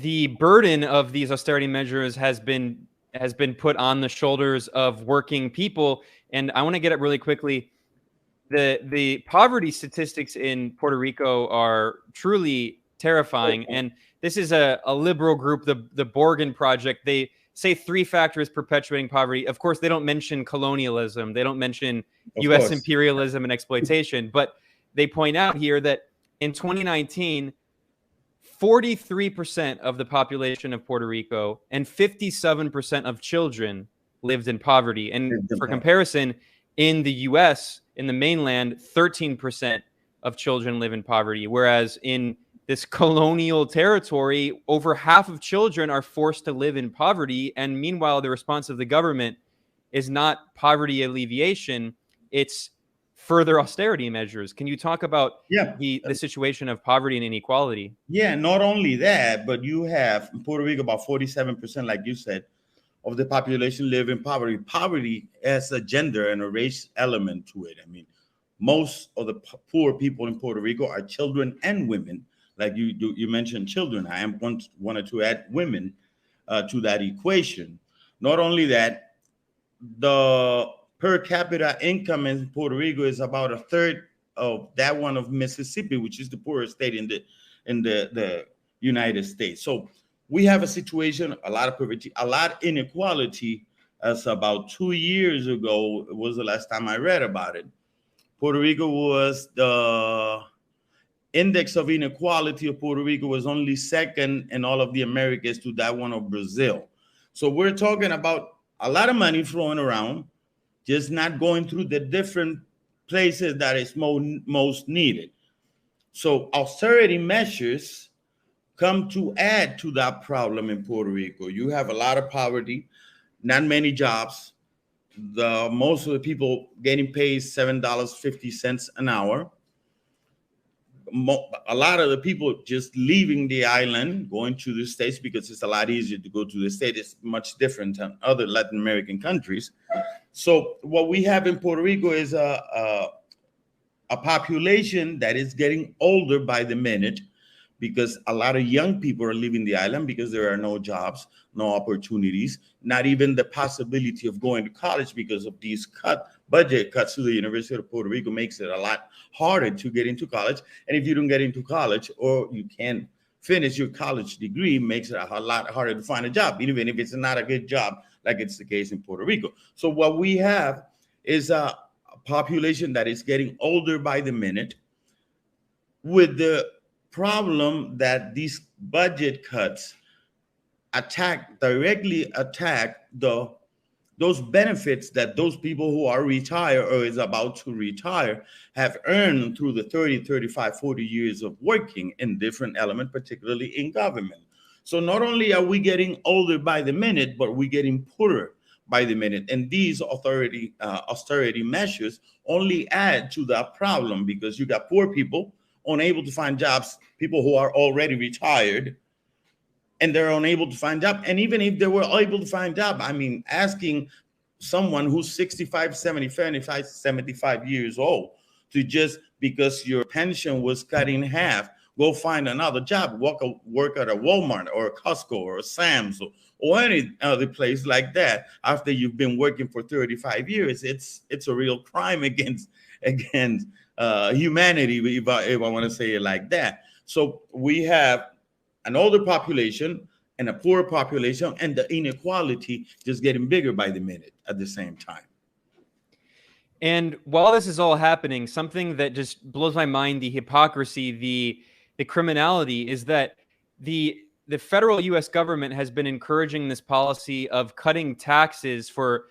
the burden of these austerity measures has been put on the shoulders of working people. And I want to get it really quickly. The poverty statistics in Puerto Rico are truly terrifying. And this is a liberal group, the Borgen Project. They say 3 factors perpetuating poverty. Of course, they don't mention colonialism. They don't mention U.S. imperialism and exploitation. But they point out here that in 2019, 43% of the population of Puerto Rico and 57% of children lived in poverty. And for comparison, in the U.S., in the mainland, 13% of children live in poverty, whereas in this colonial territory, over half of children are forced to live in poverty. And meanwhile, the response of the government is not poverty alleviation, it's further austerity measures. Can you talk about the situation of poverty and inequality? Yeah, not only that, but you have in Puerto Rico about 47%, like you said, of the population live in poverty. Poverty has a gender and a race element to it. I mean, most of the poor people in Puerto Rico are children and women. Like you mentioned children. I wanted to add women to that equation. Not only that, the per capita income in Puerto Rico is about a third of that one of Mississippi, which is the poorest state in the United States. So we have a situation, a lot of poverty, a lot of inequality. As about 2 years ago, it was the last time I read about it. Puerto Rico was the index of inequality of Puerto Rico was only second in all of the Americas to that one of Brazil. So we're talking about a lot of money flowing around, just not going through the different places that is most needed. So austerity measures come to add to that problem in Puerto Rico. You have a lot of poverty, not many jobs. Most of the people getting paid $7.50 an hour. A lot of the people just leaving the island, going to the States because it's a lot easier to go to the States. It's much different than other Latin American countries. So what we have in Puerto Rico is a population that is getting older by the minute, because a lot of young people are leaving the island because there are no jobs, no opportunities, not even the possibility of going to college because of these budget cuts to the University of Puerto Rico makes it a lot harder to get into college. And if you don't get into college or you can't finish your college degree, makes it a lot harder to find a job, even if it's not a good job, like it's the case in Puerto Rico. So what we have is a population that is getting older by the minute, with the problem that these budget cuts directly attack those benefits that those people who are retired or is about to retire have earned through the 30, 35, 40 years of working in different elements, particularly in government. So not only are we getting older by the minute, but we're getting poorer by the minute. And these austerity measures only add to that problem, because you got poor people unable to find jobs, people who are already retired, and they're unable to find job. And even if they were able to find job, I mean, asking someone who's 65, 75 years old to, just because your pension was cut in half, go find another job, work at a Walmart or a Costco or a Sam's or any other place like that after you've been working for 35 years, it's a real crime against humanity, if I want to say it like that. So we have an older population and a poor population, and the inequality just getting bigger by the minute at the same time. And while this is all happening, something that just blows my mind, the hypocrisy, the criminality, is that the federal U.S. government has been encouraging this policy of cutting taxes for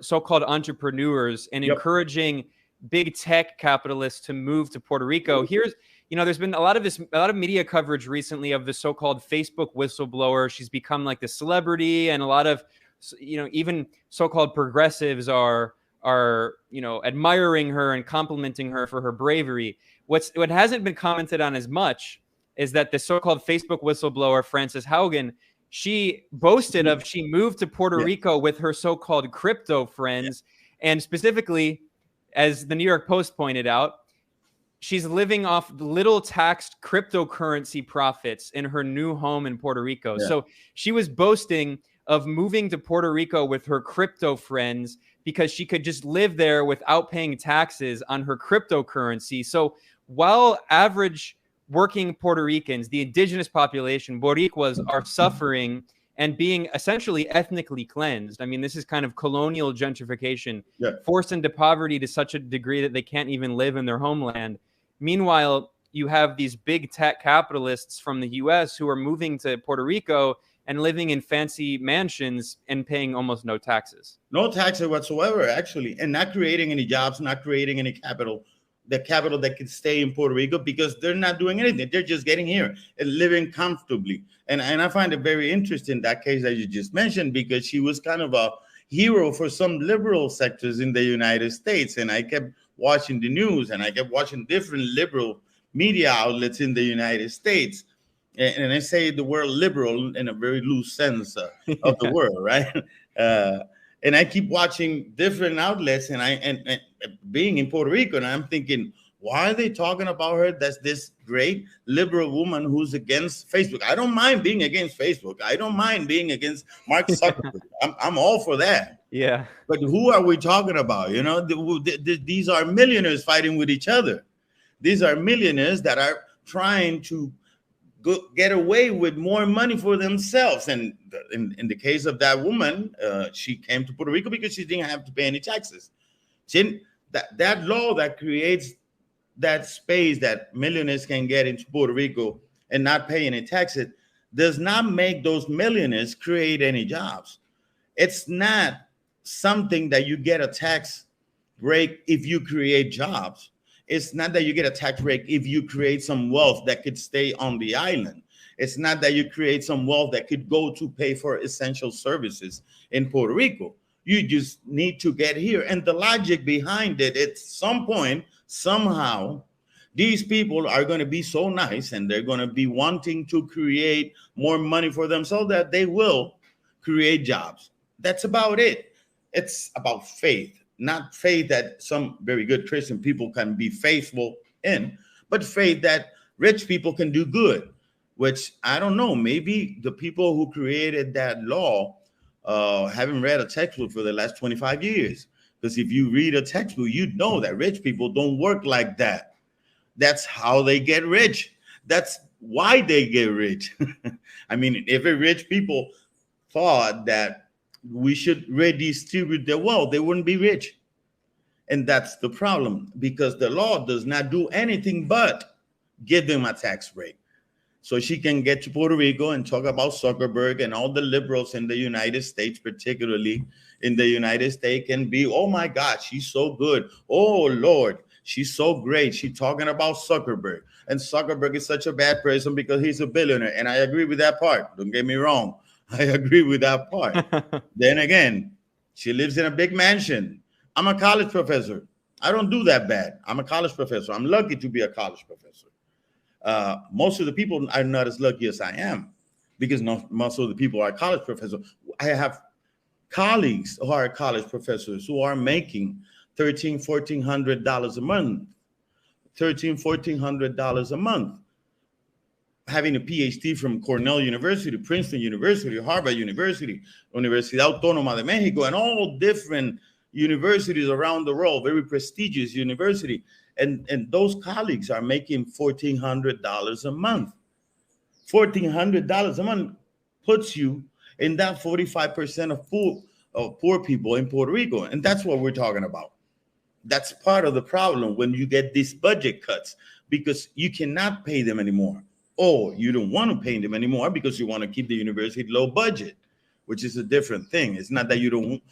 so-called entrepreneurs and encouraging big tech capitalists to move to Puerto Rico. There's been a lot of media coverage recently of the so-called Facebook whistleblower. She's become like the celebrity, and a lot of, even so-called progressives are admiring her and complimenting her for her bravery. What hasn't been commented on as much is that the so-called Facebook whistleblower, Frances Haugen, she boasted of she moved to Puerto Rico with her so-called crypto friends, and specifically, as the New York Post pointed out, she's living off little taxed cryptocurrency profits in her new home in Puerto Rico. Yeah. So she was boasting of moving to Puerto Rico with her crypto friends because she could just live there without paying taxes on her cryptocurrency. So while average working Puerto Ricans, the indigenous population, Boricuas, are suffering and being essentially ethnically cleansed. I mean, this is kind of colonial gentrification, Yeah. forced into poverty to such a degree that they can't even live in their homeland. Meanwhile, you have these big tech capitalists from the US who are moving to Puerto Rico and living in fancy mansions and paying almost no taxes. No taxes whatsoever, actually, and not creating any jobs, not creating any capital, the capital that could stay in Puerto Rico, because they're not doing anything. They're just getting here and living comfortably. And I find it very interesting, that case that you just mentioned, because she was kind of a hero for some liberal sectors in the United States. And I kept watching the news, and I kept watching different liberal media outlets in the United States. And I say the word liberal in a very loose sense of the word, right? And I keep watching different outlets, and being in Puerto Rico, and I'm thinking, why are they talking about her? That's this great liberal woman who's against Facebook. I don't mind being against Facebook. I don't mind being against Mark Zuckerberg. I'm all for that. Yeah. But who are we talking about? You know, these are millionaires fighting with each other. These are millionaires that are trying to get away with more money for themselves. And in the case of that woman, she came to Puerto Rico because she didn't have to pay any taxes. That law that creates that space that millionaires can get into Puerto Rico and not pay any taxes does not make those millionaires create any jobs. It's not something that you get a tax break if you create jobs. It's not that you get a tax break if you create some wealth that could stay on the island. It's not that you create some wealth that could go to pay for essential services in Puerto Rico. You just need to get here. And the logic behind it, at some point, somehow, these people are going to be so nice and they're going to be wanting to create more money for themselves that they will create jobs. That's about it. It's about faith. Not faith that some very good Christian people can be faithful in, but faith that rich people can do good, which I don't know. Maybe the people who created that law haven't read a textbook for the last 25 years. Because if you read a textbook, you'd know that rich people don't work like that. That's how they get rich. That's why they get rich. I mean, if rich people thought that we should redistribute their wealth, they wouldn't be rich. And that's the problem, because the law does not do anything but give them a tax break. So she can get to Puerto Rico and talk about Zuckerberg and all the liberals in the United States, particularly in the United States, and be, oh my God, she's so good. Oh Lord, she's so great. She's talking about Zuckerberg. And Zuckerberg is such a bad person because he's a billionaire. And I agree with that part. Don't get me wrong. I agree with that part. Then again, she lives in a big mansion. I'm a college professor. I don't do that bad. I'm a college professor. I'm lucky to be a college professor. Most of the people are not as lucky as I am, because most of the people are college professors. I have colleagues who are college professors who are making $1,300, $1,400 a month, $1,300, $1,400 a month, having a PhD from Cornell University, Princeton University, Harvard University, Universidad Autónoma de México, and all different universities around the world, very prestigious university. And those colleagues are making $1,400 a month. $1,400 a month puts you in that 45% of poor people in Puerto Rico. And that's what we're talking about. That's part of the problem when you get these budget cuts, because you cannot pay them anymore. Or you don't want to pay them anymore because you want to keep the university low budget, which is a different thing. It's not that you don't,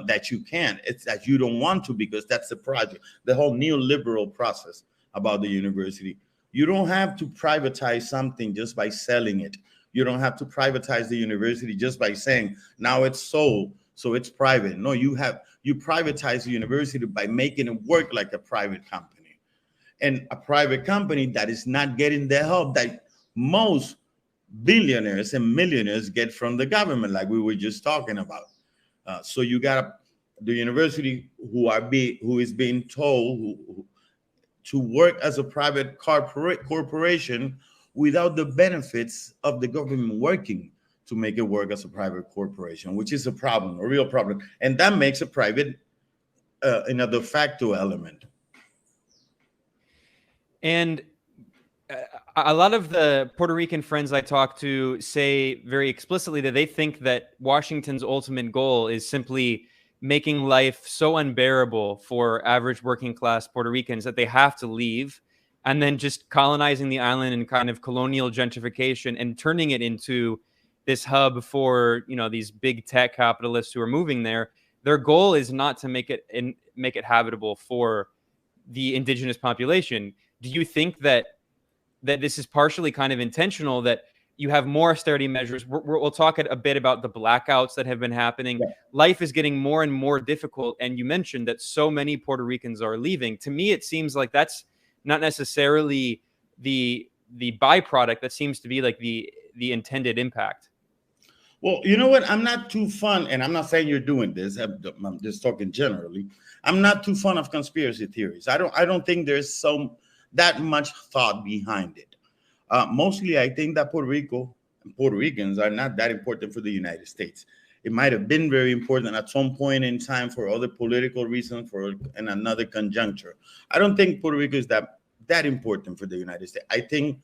that you can't. It's that you don't want to, because that's the project, the whole neoliberal process about the university. You don't have to privatize something just by selling it. You don't have to privatize the university just by saying, now it's sold, so it's private. No, you privatize the university by making it work like a private company. And a private company that is not getting the help that most billionaires and millionaires get from the government, like we were just talking about. So you got the university who is being told to work as a private corporation without the benefits of the government working to make it work as a private corporation, which is a problem, a real problem. And that makes a private in a de facto element. And a lot of the Puerto Rican friends I talk to say very explicitly that they think that Washington's ultimate goal is simply making life so unbearable for average working class Puerto Ricans that they have to leave, and then just colonizing the island and kind of colonial gentrification and turning it into this hub for, you know, these big tech capitalists who are moving there. Their goal is not to make it habitable for the indigenous population. Do you think that this is partially kind of intentional, that you have more austerity measures? We'll talk a bit about the blackouts that have been happening. Yeah. Life is getting more and more difficult. And you mentioned that so many Puerto Ricans are leaving. To me, it seems like that's not necessarily the byproduct. That seems to be like the intended impact. Well, you know what? I'm not too fond, and I'm not saying you're doing this. I'm just talking generally. I'm not too fond of conspiracy theories. I don't think there's that much thought behind it. Mostly, I think that Puerto Rico and Puerto Ricans are not that important for the United States. It might have been very important at some point in time for other political reasons, in another conjuncture. I don't think Puerto Rico is that important for the United States. I think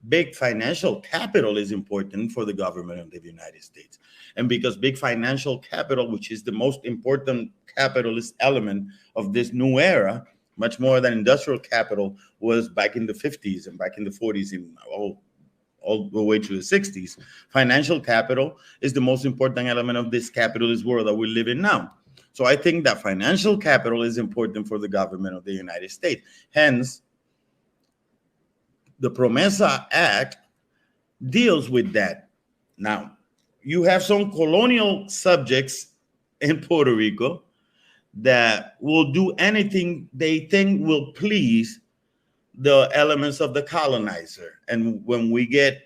big financial capital is important for the government of the United States. And because big financial capital, which is the most important capitalist element of this new era, much more than industrial capital was back in the 50s and back in the 40s and all the way to the 60s. Financial capital is the most important element of this capitalist world that we live in now. So I think that financial capital is important for the government of the United States. Hence, the PROMESA Act deals with that. Now, you have some colonial subjects in Puerto Rico that will do anything they think will please the elements of the colonizer. And when we get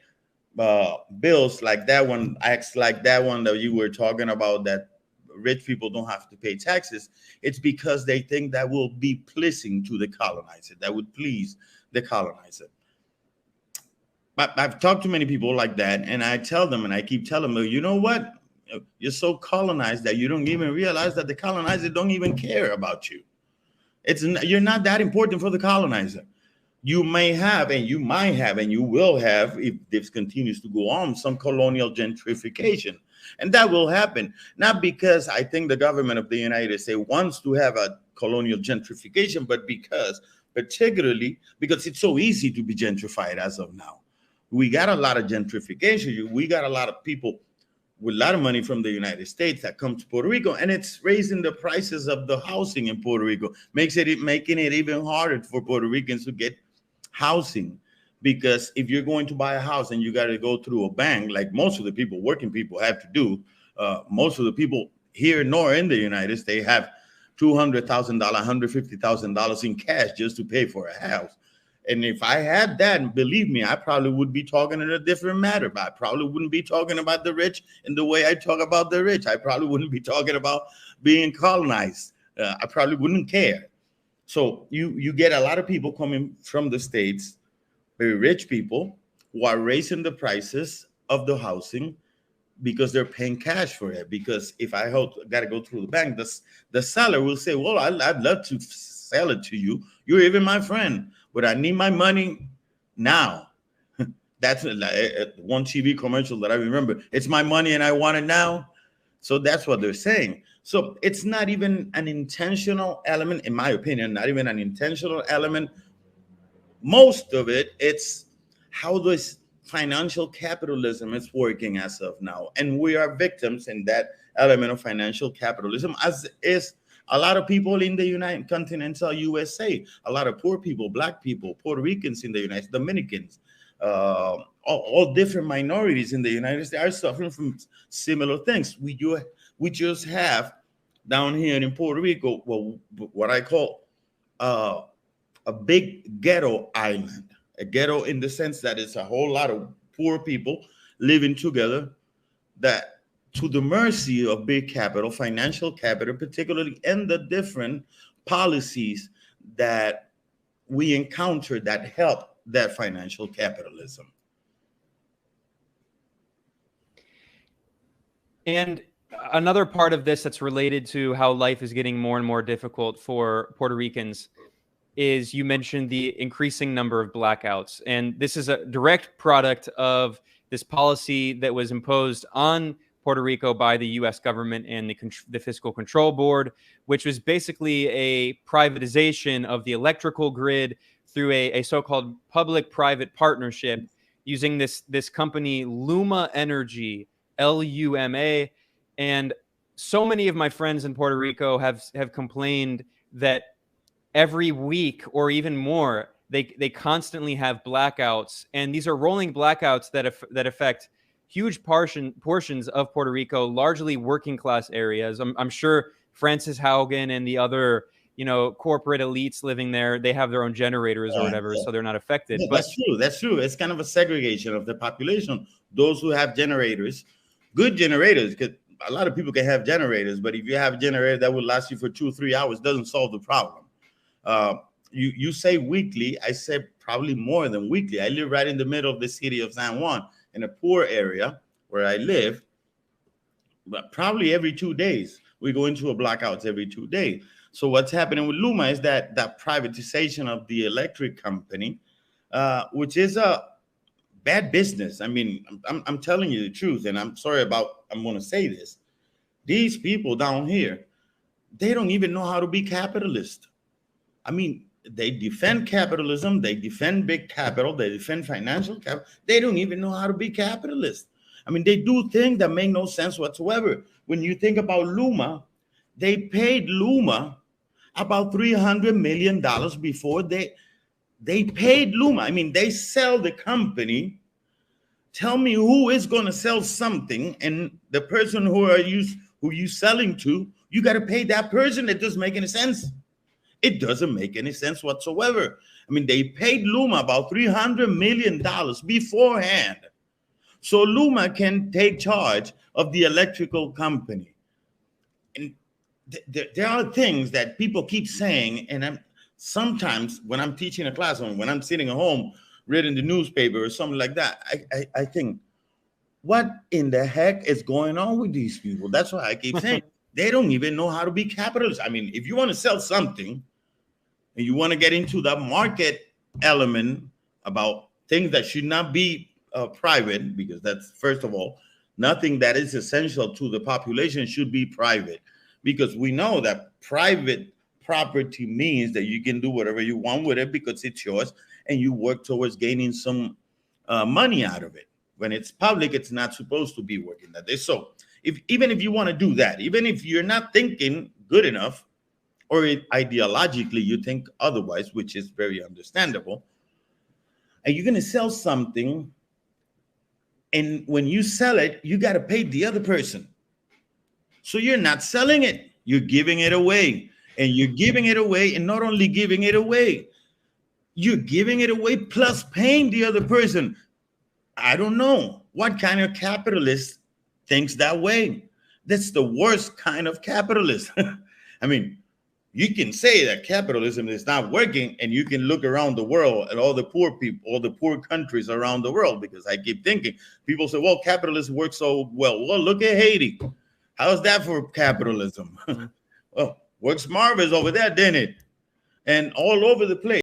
bills like that one, acts like that one that you were talking about, that rich people don't have to pay taxes, it's because they think that will be pleasing to the colonizer, that would please the colonizer. But I've talked to many people like that, and I tell them, and I keep telling them, you know what? You're so colonized that you don't even realize that the colonizer don't even care about you. You're not that important for the colonizer. You may have, and you might have, and you will have, if this continues to go on, some colonial gentrification. And that will happen, not because I think the government of the United States wants to have a colonial gentrification, but particularly because it's so easy to be gentrified as of now. We got a lot of gentrification. We got a lot of people with a lot of money from the United States that come to Puerto Rico, and it's raising the prices of the housing in Puerto Rico, making it even harder for Puerto Ricans to get housing. Because if you're going to buy a house and you got to go through a bank, like most of the people, working people, have to do, most of the people here nor in the United States have $200,000, $150,000 in cash just to pay for a house. And if I had that, believe me, I probably would be talking in a different matter. But I probably wouldn't be talking about the rich in the way I talk about the rich. I probably wouldn't be talking about being colonized. I probably wouldn't care. So you get a lot of people coming from the States, very rich people, who are raising the prices of the housing because they're paying cash for it. Because if I got to go through the bank, the seller will say, well, I'd love to sell it to you. You're even my friend, but I need my money now. That's one TV commercial that I remember. It's my money and I want it now. So that's what they're saying. So it's not even an intentional element, in my opinion, not even an intentional element. Most of it, it's how this financial capitalism is working as of now. And we are victims in that element of financial capitalism, as is a lot of people in the United Continental USA, a lot of poor people, Black people, Puerto Ricans in the United States, Dominicans, all different minorities in the United States are suffering from similar things. We just have down here in Puerto Rico, what I call a big ghetto island, a ghetto in the sense that it's a whole lot of poor people living together that to the mercy of big capital, financial capital, particularly, and the different policies that we encounter that help that financial capitalism. And another part of this that's related to how life is getting more and more difficult for Puerto Ricans is you mentioned the increasing number of blackouts. And this is a direct product of this policy that was imposed on Puerto Rico by the U.S. government and the Fiscal Control Board, which was basically a privatization of the electrical grid through a so-called public-private partnership using this company, LUMA Energy, LUMA. And so many of my friends in Puerto Rico have complained that every week or even more, they constantly have blackouts. And these are rolling blackouts that affect huge portions of Puerto Rico, largely working class areas. I'm sure Francis Haugen and the other, corporate elites living there, they have their own generators or whatever, so they're not affected. Yeah, but that's true. It's kind of a segregation of the population. Those who have generators, good generators, because a lot of people can have generators, but if you have a generator that will last you for 2 or 3 hours, doesn't solve the problem. You say weekly, I said probably more than weekly. I live right in the middle of the city of San Juan, in a poor area where I live, but probably every 2 days we go into a blackouts every 2 days. So what's happening with LUMA is that privatization of the electric company, which is a bad business. I mean, I'm telling you the truth, and I'm sorry I'm going to say this. These people down here, they don't even know how to be capitalist. I mean, they defend capitalism, they defend big capital, they defend financial capital. They don't even know how to be capitalist. I mean, they do things that make no sense whatsoever. When you think about LUMA, they paid LUMA about $300 million before they paid LUMA. I mean, they sell the company. Tell me who is going to sell something, and the person who you selling to, you got to pay that person. It doesn't make any sense. It doesn't make any sense whatsoever. I mean, they paid LUMA about $300 million beforehand, so LUMA can take charge of the electrical company. And there are things that people keep saying, and sometimes when I'm teaching a class or when I'm sitting at home reading the newspaper or something like that, I think, what in the heck is going on with these people? That's why I keep saying they don't even know how to be capitalists. I mean, if you want to sell something and you want to get into the market element about things that should not be private, because that's, first of all, nothing that is essential to the population should be private, because we know that private property means that you can do whatever you want with it because it's yours, and you work towards gaining some money out of it. When it's public, it's not supposed to be working that way. So even if you want to do that, even if you're not thinking good enough, or ideologically you think otherwise, which is very understandable, and you're going to sell something, and when you sell it, you got to pay the other person. So you're not selling it, you're giving it away. And you're giving it away, and not only giving it away, you're giving it away plus paying the other person. I don't know what kind of capitalist thinks that way. That's the worst kind of capitalist. I mean, you can say that capitalism is not working, and you can look around the world at all the poor people, all the poor countries around the world, because I keep thinking, people say, well, capitalism works so well. Well, look at Haiti. How's that for capitalism? Well, works marvelous over there, didn't it? And all over the place.